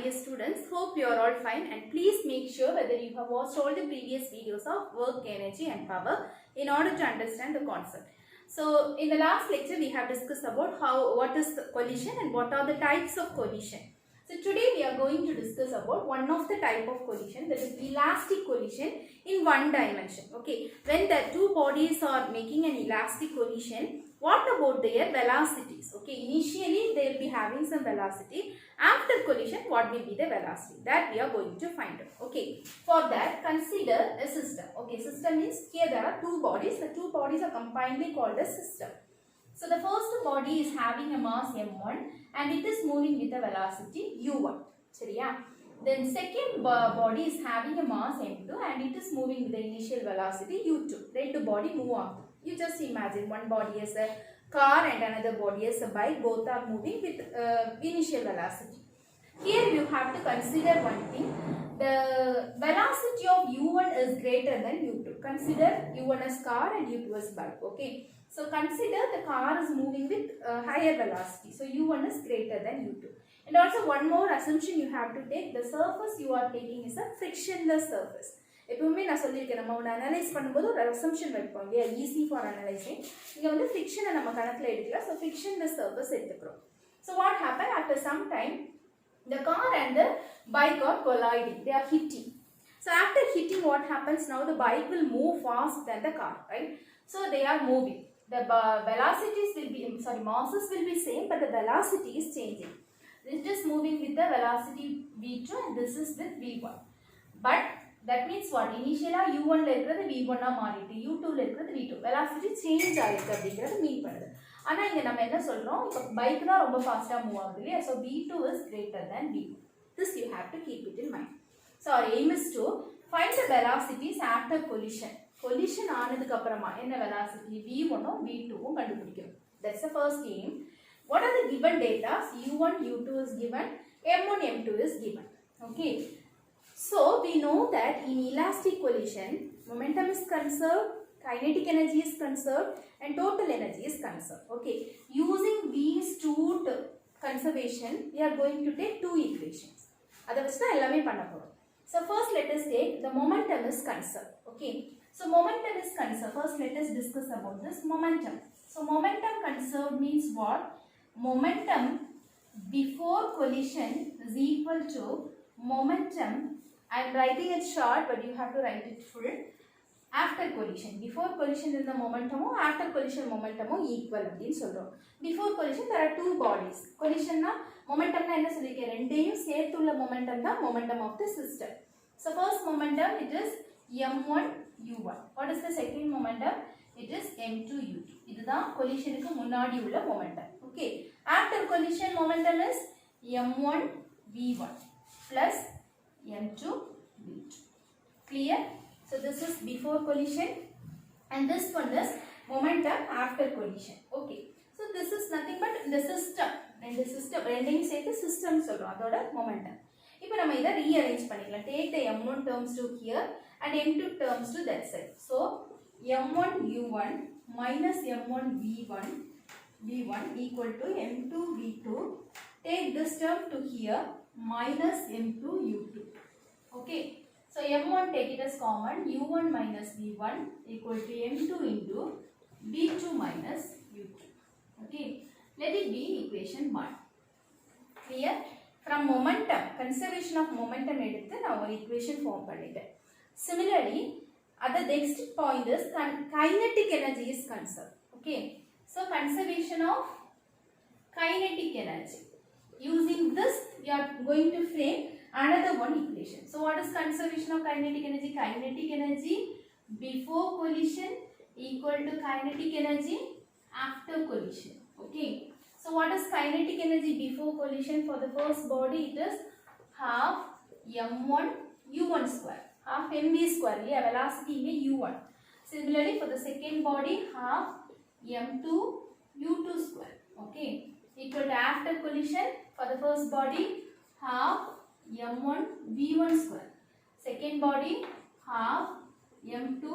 dear students, hope you are all fine, and please make sure whether you have watched all the previous videos of work, energy and power in order to understand the concept. So in the last lecture we have discussed about what is the collision and what are the types of collision. So today we are going to discuss about one of the type of collision, that is elastic collision in one dimension. Okay, when the two bodies are making an elastic collision, what about their velocities? Okay, initially they will be having some velocity. After collision, what will be the velocity? That we are going to find out. Okay, for that consider a system. Okay, system means here there are two bodies. The two bodies are combinedly called a system. So the first body is having a mass m1 and it is moving with a velocity u1. Seriya? Then second body is having a mass m2 and it is moving with the initial velocity u2. Rendu body move on. You just imagine one body is a car and another body is a bike. Both are moving with initial velocity. Here you have to consider one thing. The velocity of u1 is greater than u2. Consider u1 as car and u2 as bike. Okay. So consider the car is moving with higher velocity. So u1 is greater than u2. And also one more assumption you have to take. The surface you are taking is a frictionless surface. எப்பவுமே நான் சொல்லியிருக்கேன், நம்ம ஒன்று analyse பண்ணும்போது ஒரு assumption வைப்போம் இல்லையா, easy for analysing. இங்கே வந்து ஃபிக்ஷனை நம்ம கணக்கில் எடுக்கல. ஸோ ஃபிக்ஷன்லெஸ் சர்ஃபேஸ் எடுத்துக்கிறோம். So what happen after some time the car and the bike are colliding, they are hitting. So after hitting, what happens now? The bike will move fast than the car, right? So they are moving. The velocities will be, masses will be same, but the velocity is changing. This is moving with the velocity v2 and this is with v1. But that means what? Initially u1 la irukradhu v1 ah maaritu, u2 la irukradhu v2. Velocity change ஆயிருக்கு அப்படிங்கறது மீன் பண்ணுது. ஆனா இங்க நம்ம என்ன சொல்றோம், இப்ப bike தான் ரொம்ப ஃபாஸ்டா மூவ் ஆகுது இல்லையா, so v2 is greater than v1. This you have to keep it in mind. So our aim is to find the velocities after collision. Collision ஆனதுக்கு அப்புறமா என்ன velocity v1 உம் v2 உம் கண்டுபிடிக்கணும். That's the first aim. What are the given data? u1 u2 is given, m1 m2 is given. Okay. So we know that in elastic collision, momentum is conserved, kinetic energy is conserved and total energy is conserved. Okay, using these two conservation, we are going to take two equations. Adha vachna ellame panna porom. So first let us take the momentum is conserved. Okay, so momentum is conserved. First let us discuss about this momentum. So momentum conserved means what? Momentum before collision is equal to momentum, I am writing it short but you have to write it full, after collision. Before collision in the momentum, after collision momentum equal அப்படினு சொல்றோம். Before collision there are two bodies. Collision na momentum na enna sollirukken, ரெண்டையும் சேர்த்துள்ள momentum தான் momentum of the system. So first momentum it is m1 u1. What is the second momentum? It is m2 u2. இதுதான் collisionக்கு முன்னாடி உள்ள momentum. Okay, after collision momentum is m1 v1 plus m2 v2. Clear? So this is before collision and this one is momentum after collision. Okay, so this is nothing but the system, and the system ரெண்டையும் சேர்த்து system சொல்றோம், அதோட momentum. இப்போ நம்ம இதை rearrange பண்ணிக்கலாம். Take the m1 terms to here and m2 terms to that side. So m1 u1 minus m1 v1 equal to m2 v2. Take this term to here minus m2 u2. Okay, so m1 take it as common, u1 minus v1 equal to m2 into v2 minus u2. Okay, let it be equation 1. Clear? From momentum, conservation of momentum எடுத்து நான் ஒரு equation form பண்ணிட்டேன். Similarly, the next point is kinetic energy is conserved. Okay, so conservation of kinetic energy. Using this, we are going to frame another one equation. So what is conservation of kinetic energy? Kinetic energy before collision equal to kinetic energy after collision. Okay, so what is kinetic energy before collision? For the first body it is half m1 u1 square, half mv square, yeah, velocity in u1. Similarly for the second body, half m2 u2 square. Okay, equal to after collision for the first body, half m1 v1 square. Second body, half m2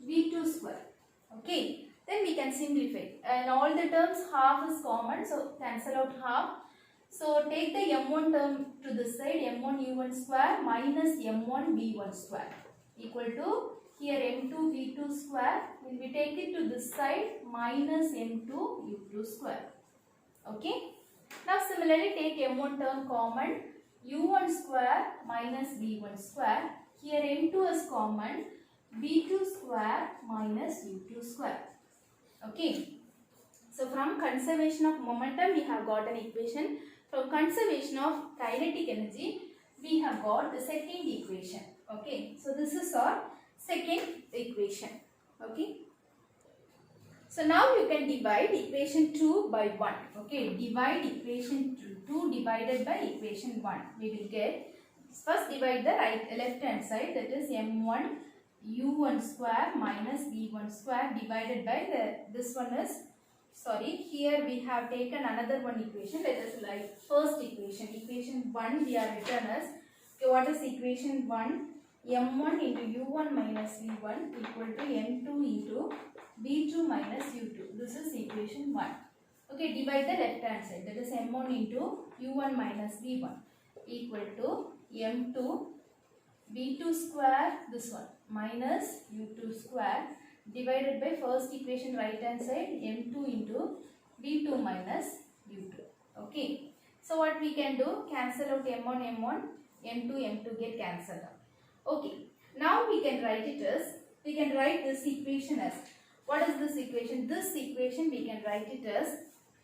v2 square. Okay, then we can simplify, and all the terms half is common, so cancel out half. So take the m1 term to this side, m1 u1 square minus m1 v1 square equal to here m2 v2 square. When we take it to this side, minus m2 u2 square. Okay. Now similarly take m1 term common, u1 square minus v1 square. Here m2 is common, v2 square minus u2 square. Okay. So from conservation of momentum we have got an equation. From conservation of kinetic energy we have got the second equation. Okay. So this is our second equation. Okay. So now you can divide equation 2 by 1. Okay. Divide equation 2 divided by equation 1. We will get, first divide the left hand side, that is m1 u1 square minus v1 square divided by this one is, sorry, here we have taken another one equation. Let us write first equation. Equation 1 we are written as, okay, what is equation 1? m1 into u1 minus v1 equal to m2 into v2 minus u2. This is equation 1. Okay, divide the left hand side, that is m1 into u1 minus v1 equal to m2 v2 square, this one, minus u2 square divided by first equation right hand side, m2 into v2 minus u2. Okay. So what we can do, cancel out m1, m1, m2, m2 get cancelled out. Okay. Now we can write it as, we can write this equation as, what is this equation? This equation we can write it as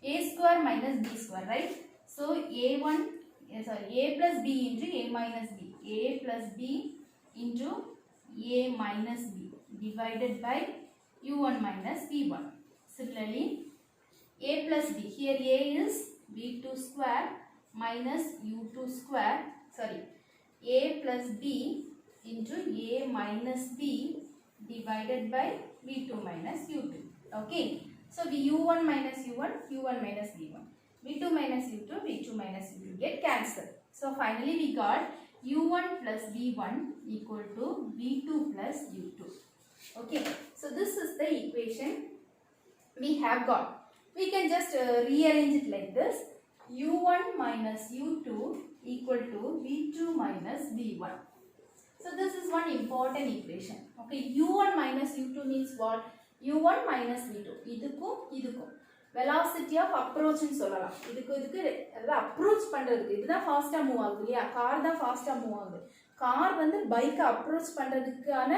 a square minus b square, right? So a1, a plus b into a minus b, a plus b into a minus b divided by u1 minus v1. Similarly, a plus b, here a is v2 square minus u2 square, sorry, a plus b into a minus b divided by v2 minus u2. Okay. So u1 minus u1, u1 minus v1, v2 minus u2, v2 minus u2 get cancelled. So finally we got u1 plus v1 equal to v2 plus u2. Okay. So this is the equation we have got. We can just rearrange it like this. u1 minus u2 equal to v2 minus v1. So this is one important equation. Okay. u1 minus u2 means what? u1 minus v2. இதுக்கும் velocity of approach னு சொல்லலாம். இதுக்கு அதாவது approach பண்றதுக்கு இதுதான் ஃபாஸ்டா move ஆகுது இல்லையா? கார் தான் ஃபாஸ்டா மூவ் ஆகுது. கார் வந்து பைக்கை அப்ரோச் பண்றதுக்கான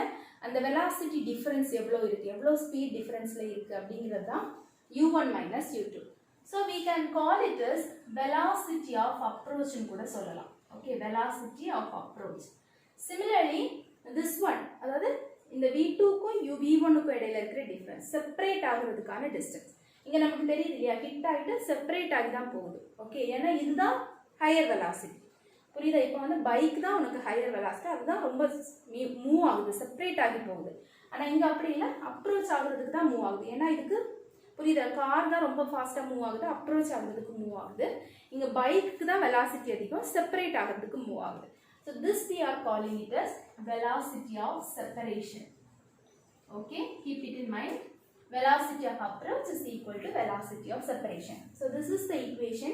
அந்த velocity difference எவ்வளவு இருக்கு, எவ்வளவு ஸ்பீட் டிஃபரன்ஸ்ல இருக்கு அப்படிங்கிறது தான் u1 minus u2. So we can call it as velocity of approach னு கூட சொல்லலாம். Okay, velocity of approach. Similarly, this one, அதாவது இந்த v2க்கும் v1க்கும் இடையில இருக்கிற டிஃபரன்ஸ் செப்பரேட் ஆகிறதுக்கான டிஸ்டன்ஸ். இங்க நமக்கு தெரியுது இல்லையா, ஹிட் ஆகிட்டு செப்பரேட் ஆகி தான் போகுது. ஓகே, ஏன்னா இதுதான் ஹையர் வெலாசிட்டி. புரியுதா? இப்போ வந்து பைக் தான் உனக்கு ஹையர் வெலாசிட்டி, அதுதான் ரொம்ப மூவ் ஆகுது, செப்பரேட் ஆகி போகுது. ஆனால் இங்கே அப்படி இல்லை, அப்ரோச் ஆகுறதுக்கு தான் மூவ் ஆகுது. ஏன்னா இதுக்கு புரியுதா, கார் தான் ரொம்ப ஃபாஸ்ட்டாக மூவ் ஆகுது, அப்ரோச் ஆகுறதுக்கு மூவ் ஆகுது. இங்கே பைக்கு தான் வெலாசிட்டி அதிகம், செப்பரேட் ஆகிறதுக்கு மூவ் ஆகுது. So this we are calling it as velocity of separation. Okay, keep it in mind. Velocity of approach is equal to velocity of separation. So this is the equation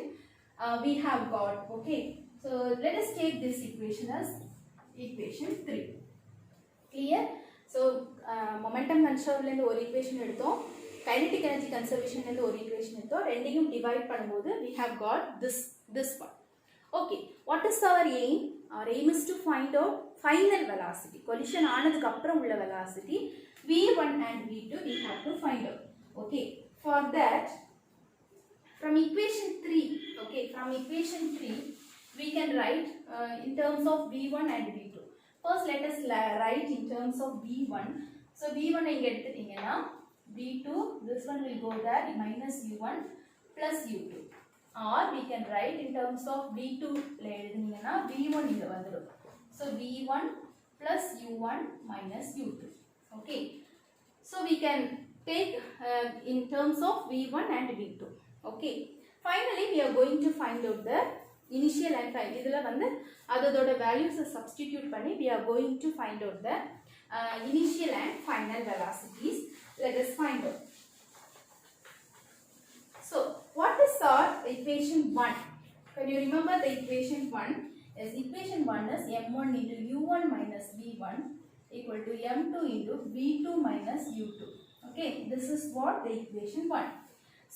we have got. Okay, so let us take this equation as equation 3. Clear? So momentum conservation la ஒரு equation எடுத்தோம், kinetic energy conservation la ஒரு equation எடுத்தோம். ரெண்டையும் divide பண்ணும்போது we have got this one. Okay, what is our aim? Our aim is to find out final velocity. Collision ஆனதுக்கு அப்புறம் உள்ள velocity v1 and v2 we have to find out. Okay, for that from equation 3, okay, from equation 3 we can write in terms of v1 and v2. First let us write in terms of v1. So v1 இங்க எடுத்துட்டீங்கன்னா v2, this one will go there, minus u1 plus u2. Or we can write in terms of v2 ல எழுதுனீங்கன்னா v1 இங்க வந்துரும். So v1 plus u1 minus u2. Okay, so we can take in terms of v1 and v2. Okay, finally we are going to find out the initial and final. இதுல வந்து அதோட values substitute பண்ணி we are going to find out the initial and final velocities. Let us find out. So what is our equation 1? When you remember the equation 1, is equation 1 is m1 into u1 minus v1 equal to m2 into v2 minus u2. Okay, this is what the equation 1.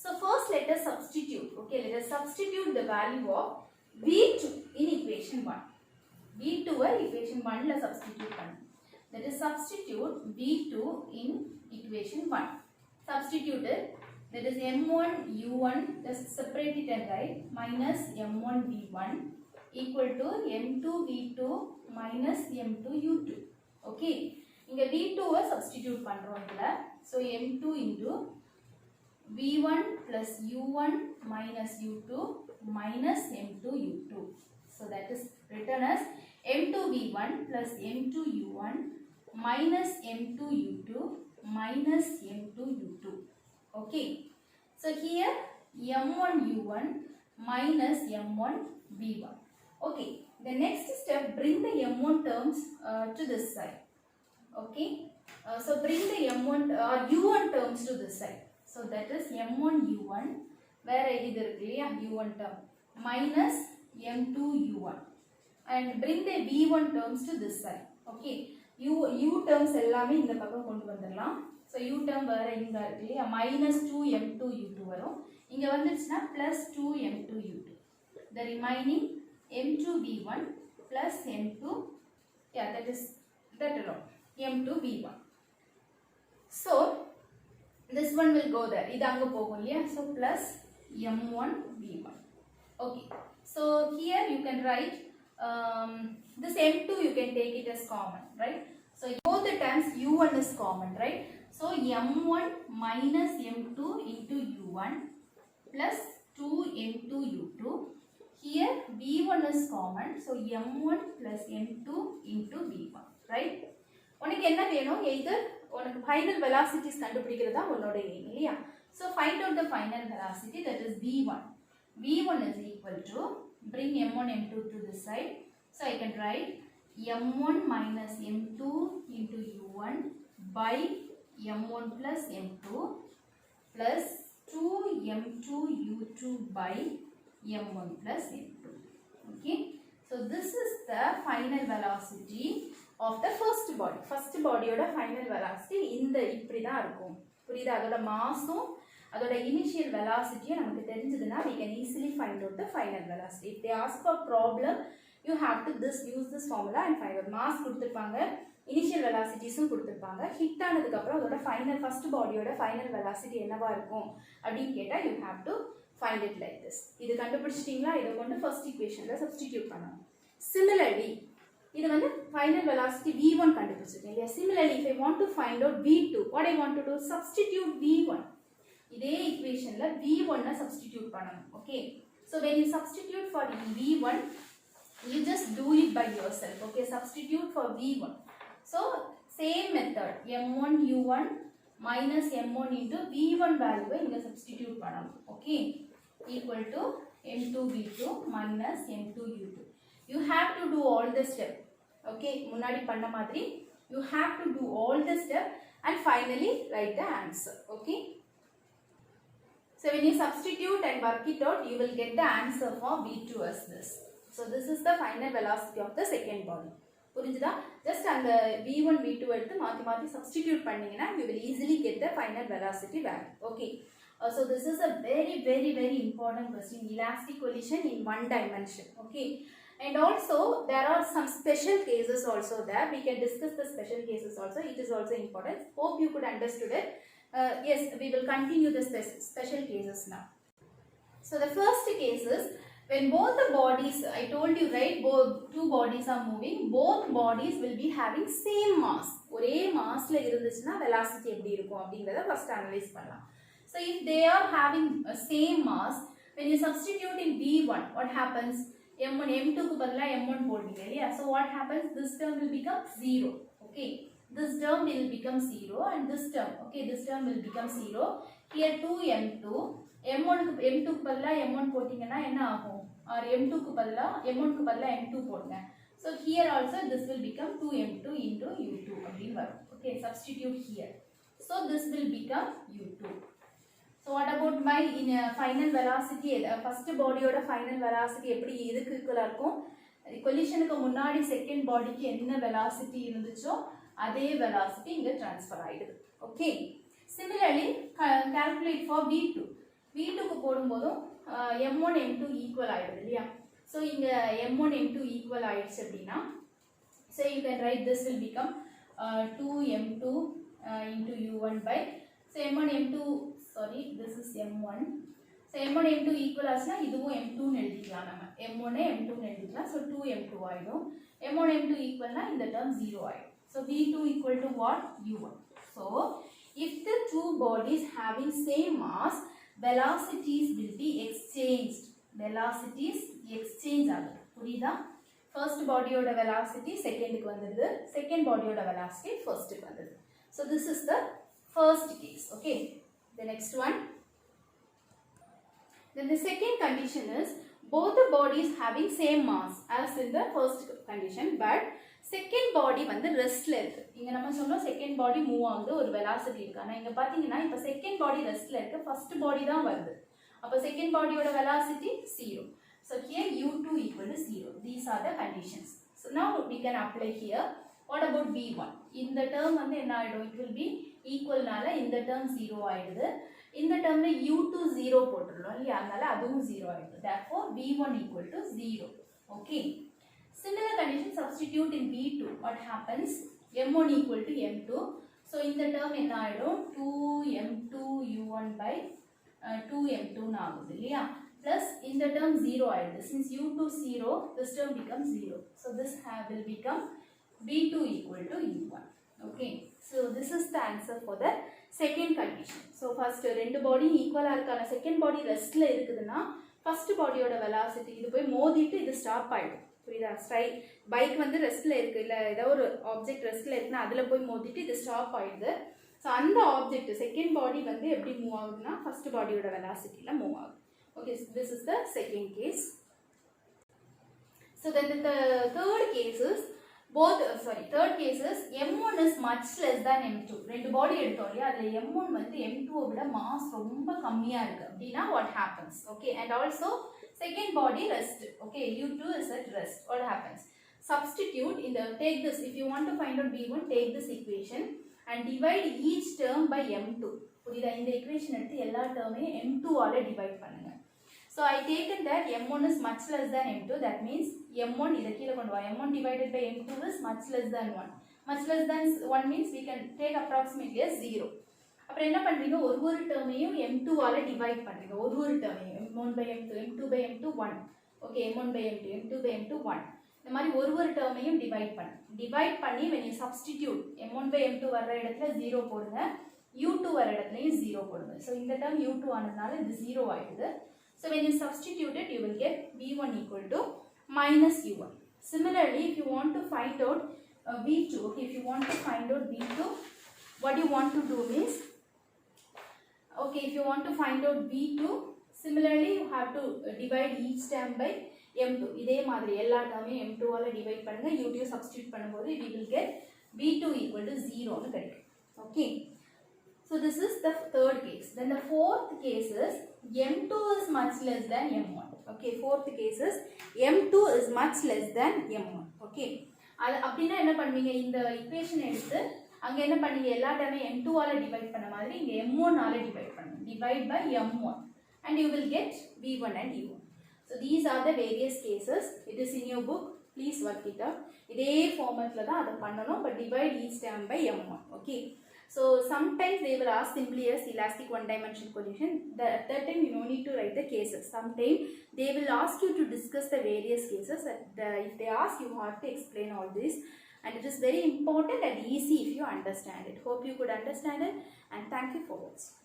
So first let us substitute. Okay, let us substitute the value of v2 in equation 1. v2 equation 1 la substitute pannu. That is substitute v2 in equation 1. Substitute it. That is m1 u1, just separate it and write, minus m1 v1 equal to m2 v2 minus m2 u2. Okay, inga v2 substitute பண்றோம் இதுல. So m2 into v1 plus u1 minus u2 minus m2 u2. So that is written as m2 v1 plus m2 u1 minus m2 u2 minus m2 u2. Okay, so here m1 u1 minus m1 v1. Okay, the next step, bring the m1 terms to this side. Okay, so bring the m1 or u1 terms to this side. So that is m1 u1, where idu irukliya u1 term, minus m2 u1, and bring the v1 terms to this side. Okay, u terms ellame indha pakkam kondu vandirala. So u term வேற இங்க இருக்கு இல்லையா, minus 2m2 u2 வரும். இங்க வந்துச்சுன்னா plus 2m2 u2. The remaining m2 v1 plus m2, yeah, that alone, m2 v1. So this one will go there. இது அங்க போகும் இல்லையா. So plus m1 v1. Okay. So here you can write this m2, you can take it as common, right? So both the times u1 is common, right? So m1 minus m2 into u1 plus 2m2 u2. Here v1 is common, so m1 plus m2 into v1, right? உனக்கு என்ன வேணும், either உனக்கு final velocities கண்டுபிடிக்கிறதா உன்னோட aim இல்லையா. So find out the final velocity, that is v1. v1 is equal to, bring m1 m2 to this side. So I can write m1 minus m2 into u1 by m1 plus m2 plus 2m2 u2 by m1 plus m2. Okay, so this is the final velocity of the first body. First body oda final velocity இந்த இப்படி தான் இருக்கும். புரியுதா? அதோட மாஸும் அதோட initial velocity நமக்கு தெரிஞ்சதுன்னா we can easily find out the final velocity. If they ask for problem, you have to use this formula and find out. Mass கொடுத்திருப்பாங்க, initial velocities கொடுத்திருப்பாங்க. ஹிட் ஆனதுக்கு அப்புறம் அதோட final first bodyயோட final velocity என்னவா இருக்கும் அப்படின்னு கேட்டா you have to find it like this. இது கண்டுபிடிச்சிட்டீங்களா? இதை கொண்டு first equationல substitute பண்ணணும். Similarly, இது வந்து final velocity v1 கண்டுபிடிச்சிருக்கேன் இல்லையா. Similarly, if I want to find out v2, what I want to do, substitute v1. இதே equationல v1 substitute பண்ணணும். Okay, so when you substitute for v1, you just do it by yourself. Okay, substitute for v1. So same method, m1 u1 minus m1 into v1 value inga substitute பண்ணணும். Okay, equal to m2 v2 minus m2 u2. You have to do all the step. Okay, முன்னாடி பண்ண மாதிரி you have to do all the step and finally write the answer. Okay, so when you substitute and work it out, you will get the answer for v2 as this. So this is the final velocity of the second body. புரிஞ்சுதா? just அந்த v1 v2 எடுத்து மாத்தி மாத்தி substitute பண்ணீங்கன்னா you will easily get the final velocity value. Okay, so this is a very very very important question, elastic collision in one dimension. Okay, and also there are some special cases also there. We can discuss the special cases also. It is also important. Hope you could understood it. Yes, we will continue the special cases now. So the first case is when both the bodies, I told you right, both two bodies are moving, both bodies will be having same mass. ஒரே massல இருந்துச்சுன்னா velocity எப்படி இருக்கும் அப்படிங்கறத first analyze பண்ணலாம். So if they are having a same mass, when you substitute in v1, what happens? m1 m2 க்கு பதிலா m1 போடுவீங்க இல்லையா. So what happens? This term will become 0. Okay, this term will become 0 and this term, okay, this term will become 0. Here 2m2, m1 க்கு m2 க்கு பதிலா m1 போட்டீங்கன்னா என்ன ஆகும்? or m2 க்கு பதிலா m1 க்கு பதிலா m2 போடுங்க. So here also this will become 2m2 into u2 அப்படினு வரும். Okay, substitute here. So this will become u2. So what about my final velocity? First body oda final velocity eppadi idhukku equal ah irukum? Collision ku munnadi second body ku enna velocity irundhucho adhe velocity inga transfer aayidudhu. Okay. Similarly, calculate for V2. V2 ku podumbodum m1 m2 equal aayidudhu illaya. So inga m1 m2 equal aayiduchu appadina, so you can write this will become 2m2 into u1 by, so m1 m2, sorry, this is m1, so m1 m2 equal asna iduvum m2 nu eludikalam, nama m1 m2 nu eludikalam, so 2m2 aayidum. m1 m2 equal na in the term 0 aayidum. So v2 equal to what? u1. So if the two bodies having same mass, velocities will be exchanged. Velocities exchange agum. Purida? First body oda velocity second ku vandadhu, second body oda velocity first ku vandadhu. So this is the first case. Okay. The next one. Then the second condition is both the bodies having same mass as in the first condition, but second body வந்து ரெஸ்ட்ல இருக்கு. இங்க நம்ம சொன்னோம் second body move ஆகுது, ஒரு velocity இருக்கு. ஆனா இங்க பாத்தீங்கன்னா இப்ப second body ரெஸ்ட்ல இருக்கு, first body தான் வருது. அப்ப second body ஓட velocity 0. So here u2 equal to 0. These are the conditions. So now we can apply here. What about v1? இந்த term வந்து என்ன ஆயிடும்? It will be equal நால இந்த term 0 ஆயிடுது. இந்த termல u2 0 போட்டுறோம் இல்லையா, அதனால அதுவும் 0 ஆயிடுது. Therefore v1 equal to 0. Okay. Similar condition substitute in v2. What happens? m1 equal to m2. So in the term என்ன ஆயிடும்? 2m2 u1 by 2m2 ஆகுது இல்லையா, plus in the term 0 ஆயிடுது. Since u2 0, this term becomes 0. So this will become v2 equal to u1. Okay. So this is the answer for the second condition. So first ரெண்டு body equal ஆ இருக்கான second body restல இருக்குதுன்னா first body ஓட velocity இது போய் மோதிட்டு இது stop ஆயிடும். புரியுதா? Straight bike வந்து ரெஸ்ட்ல இருக்கு, இல்ல ஏதோ ஒரு ஆப்ஜெக்ட் ரெஸ்ட்ல இருக்குன்னா அதுல போய் மோதிட்டு இது ஸ்டாப் ஆயிடுது. ஸோ அந்த ஆப்ஜெக்ட் செகண்ட் பாடி வந்து எப்படி மூவ் ஆகுதுன்னா ஃபர்ஸ்ட் பாடியோட வெலாசிட்டியில் மூவ் ஆகுது. Okay, this is the second case. So then the third cases third case is m1 is much less than m2. ரெண்டு பாடி எடுத்தோம் இல்லையா, அதுல m1 வந்து m2 விட மாஸ் ரொம்ப கம்மியா இருக்கு அப்படின்னா what happens? Okay, and also second body rest. Okay, u2 is at rest. What happens? Substitute in the, take this, if you want to find out v1, take this equation and divide each term by m2. புரியுதா? இந்த equation எடுத்து எல்லா டேர்மையும் m2 ஆல divide பண்ணுங்க. So I taken that m1 is much less than m2. That means m1 இத கீழ கொண்டு வா, m1 divided by m2 is much less than 1. Much less than 1 means we can take approximately as 0. அப்புறம் என்ன பண்றீங்க, ஒரு டேர்மையும் m2 ஆல divide பண்றீங்க. ஒரு டேர்மையும் m1 by m2, m2 by m2 1. Okay, m1 by m2, m2 by m2 1. இந்த மாதிரி ஒரு டேர்மையும் டிவைட் பண்ணி when you substitute m1 by m2 வர்ற இடத்துல 0 போடுங்க, u2 வர்ற இடத்துலயும் 0 போடுங்க. So இந்த டேர்ம் u2 ஆனதுனால இது 0 ஆயிடுது. So when you substitute it, you will get v1 equal to minus u1. Similarly, if you want to find out v2, okay, if you want to find out v2, what you want to do means, okay, if you want to find out v2, similarly you have to divide each term by m2. இதே மாதிரி எல்லா டேர்மையும் m2 ஆல divide பண்ணுங்க, u2 substitute பண்ணும்போது we will get v2 equal to 0 னு கிடைக்கும். Okay. So this is the third case. Then the fourth case is m2 is much less than m1. Okay, fourth case is m2 is much less than m1. Okay, அப்படினா என்ன பண்ணுவீங்க, இந்த equation எடுத்து அங்க என்ன பண்ணீங்க, எல்லா டேர்மையும் m2 ஆல டிவைட் பண்ண மாதிரி இங்க m1 ஆல டிவைட் பண்ணுங்க. Divide by m1 and you will get v1 and u1. So these are the various cases. It is in your book. Please work it out. இதே ஃபார்மட்ல தான் அத பண்ணனும், but divide each term by m1. Okay. So sometimes they will ask simply as elastic one dimension collision. At that time you no need to write the cases. Sometimes they will ask you to discuss the various cases. If they ask, you have to explain all this, and it is very important and easy if you understand it. Hope you could understand it, and thank you for watching.